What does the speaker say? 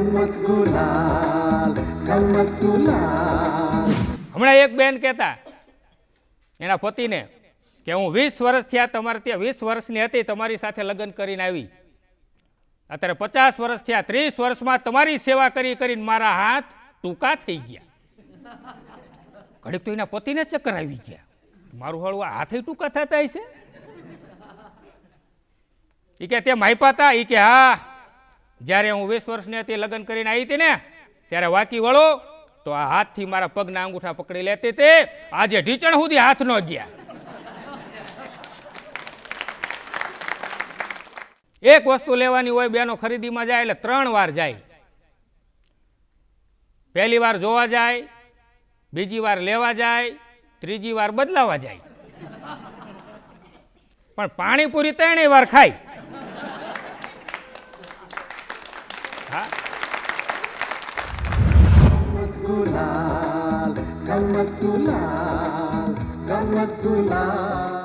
ગમત ગુલાલ, ગમત ગુલાલ. હમણાં એક બેન કહેતા એના પતિને કે હું 20 વર્ષ થયા તમારે ત્યાં, 20 વર્ષની હતી તમારી સાથે લગ્ન કરીને આવી, અત્યારે 50 વર્ષ થયા, 30 વર્ષમાં તમારી સેવા કરી કરીને મારા હાથ ટૂંકા થઈ ગયા. ઘડીક તો એના પતિને ચક્કર આવી ગયા, મારું હળવા હાથે ટૂંકા થતા હશે. એ કે તે માયપા હતા? એ કે હા, જ્યારે હું 20 વર્ષની હતી લગ્ન કરીને આવી હતી ને ત્યારે વાકી વળો તો આ હાથથી મારા પગના અંગૂઠા પકડી લેતી તે, આજે ઢીચણ સુધી હાથ ન ગયા. એક વસ્તુ લેવાની હોય બેનો ખરીદીમાં જાય એટલે 3 વાર જાય. પહેલી વાર જોવા જાય, બીજી વાર લેવા જાય, ત્રીજી વાર બદલાવા જાય. પણ પાણીપુરી 3 વાર ખાય. હા, ગમત ગુલાલ, ગમત ગુલાલ, ગમત ગુલાલ.